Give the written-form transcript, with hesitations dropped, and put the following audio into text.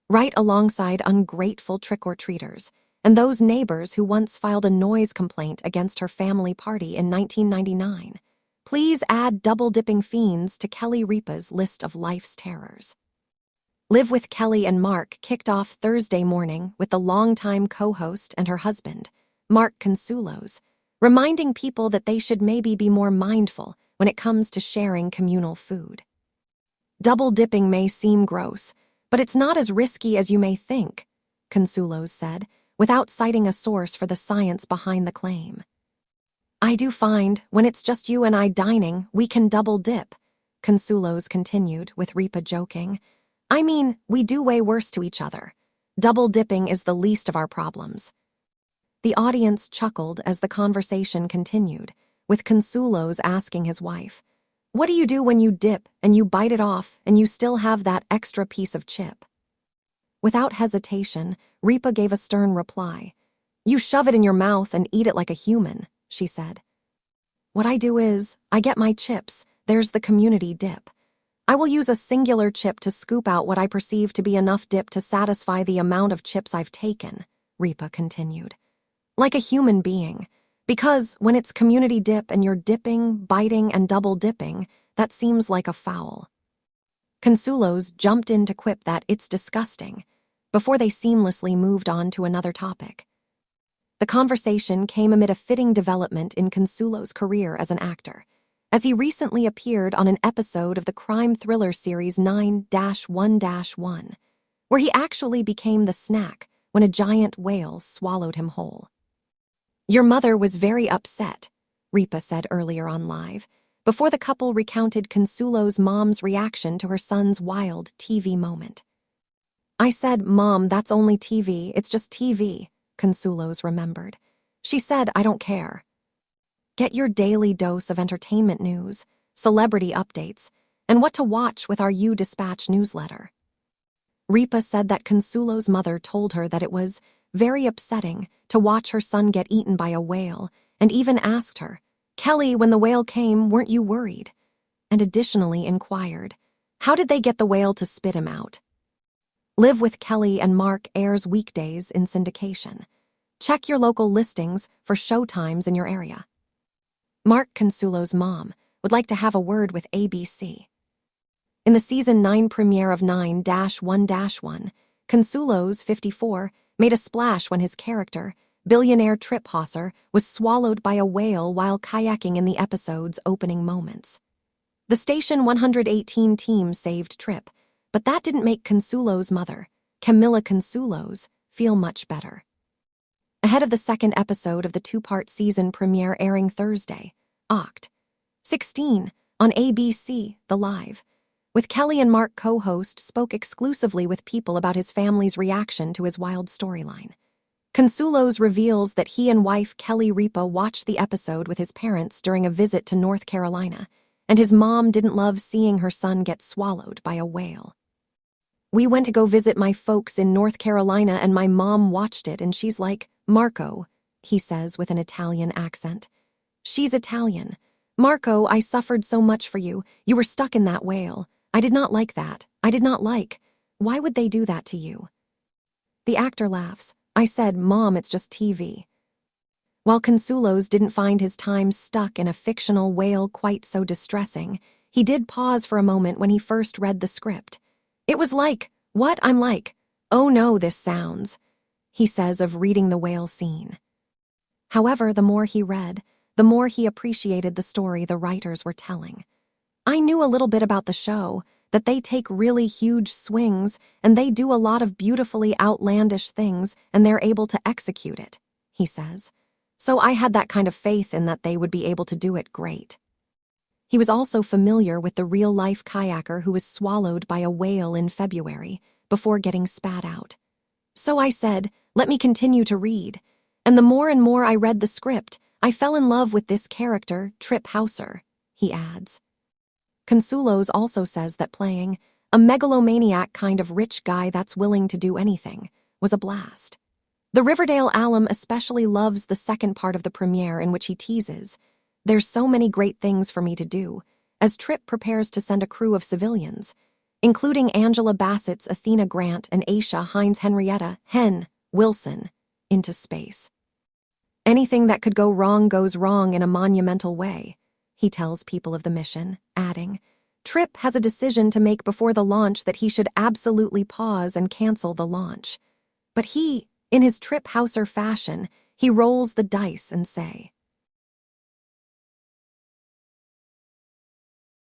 right alongside ungrateful trick-or-treaters and those neighbors who once filed a noise complaint against her family party in 1999. Please add double-dipping fiends to Kelly Ripa's list of life's terrors. Live with Kelly and Mark kicked off Thursday morning with the longtime co-host and her husband, Mark Consuelos, reminding people that they should maybe be more mindful when it comes to sharing communal food. Double dipping may seem gross, but it's not as risky as you may think, Consuelos said, without citing a source for the science behind the claim. I do find, when it's just you and I dining, we can double dip, Consuelos continued, with Ripa joking. I mean, we do way worse to each other. Double dipping is the least of our problems. The audience chuckled as the conversation continued, with Consuelos asking his wife, "What do you do when you dip and you bite it off and you still have that extra piece of chip?" Without hesitation, Ripa gave a stern reply. "You shove it in your mouth and eat it like a human," she said. "What I do is, I get my chips, there's the community dip. I will use a singular chip to scoop out what I perceive to be enough dip to satisfy the amount of chips I've taken," Ripa continued. "Like a human being. Because when it's community dip and you're dipping, biting, and double dipping, that seems like a foul." Consuelos jumped in to quip that it's disgusting, before they seamlessly moved on to another topic. The conversation came amid a fitting development in Consuelos' career as an actor, as he recently appeared on an episode of the crime thriller series 9-1-1, where he actually became the snack when a giant whale swallowed him whole. "Your mother was very upset," Ripa said earlier on Live, before the couple recounted Consuelos' mom's reaction to her son's wild TV moment. "I said, 'Mom, that's only TV, it's just TV,'" Consuelos remembered. "She said, 'I don't care.'" Get your daily dose of entertainment news, celebrity updates, and what to watch with our U-Dispatch newsletter. Ripa said that Consuelos' mother told her that it was very upsetting to watch her son get eaten by a whale, and even asked her, "Kelly, when the whale came, weren't you worried?" And additionally inquired, "How did they get the whale to spit him out?" Live with Kelly and Mark airs weekdays in syndication. Check your local listings for showtimes in your area. Mark Consuelos' mom would like to have a word with ABC. In the Season 9 premiere of 9-1-1, Consuelos, 54, made a splash when his character, billionaire Trip Hosser, was swallowed by a whale while kayaking in the episode's opening moments. The Station 118 team saved Trip, but that didn't make Consuelos' mother, Camilla Consuelos, feel much better. Ahead of the second episode of the two-part season premiere airing Thursday, Oct. 16, on ABC, The Live, with Kelly and Mark co-host spoke exclusively with people about his family's reaction to his wild storyline. Consuelos reveals that he and wife Kelly Ripa watched the episode with his parents during a visit to North Carolina, and his mom didn't love seeing her son get swallowed by a whale. "We went to go visit my folks in North Carolina and my mom watched it and she's like, 'Marco,'" he says with an Italian accent. "She's Italian. 'Marco, I suffered so much for you. You were stuck in that whale. I did not like that. I did not like. Why would they do that to you?" The actor laughs. "I said, 'Mom, it's just TV.'" While Consuelos didn't find his time stuck in a fictional whale quite so distressing, he did pause for a moment when he first read the script. "It was like, what I'm like, oh no, this sounds," he says of reading the whale scene. However, the more he read, the more he appreciated the story the writers were telling. "I knew a little bit about the show, that they take really huge swings and they do a lot of beautifully outlandish things and they're able to execute it," he says. "So I had that kind of faith in that they would be able to do it great." He was also familiar with the real-life kayaker who was swallowed by a whale in February before getting spat out. "So I said, let me continue to read. And the more and more I read the script, I fell in love with this character, Trip Hosser," he adds. Consuelos also says that playing a megalomaniac kind of rich guy that's willing to do anything was a blast. The Riverdale alum especially loves the second part of the premiere in which he teases, "There's so many great things for me to do," as Trip prepares to send a crew of civilians. including Angela Bassett's Athena Grant and Aisha Hines Henrietta Hen Wilson, into space. Anything that could go wrong goes wrong in a monumental way, he tells people of the mission, adding, Trip has a decision to make before the launch that he should absolutely pause and cancel the launch. But he, in his Trip Hauser fashion, he rolls the dice and say,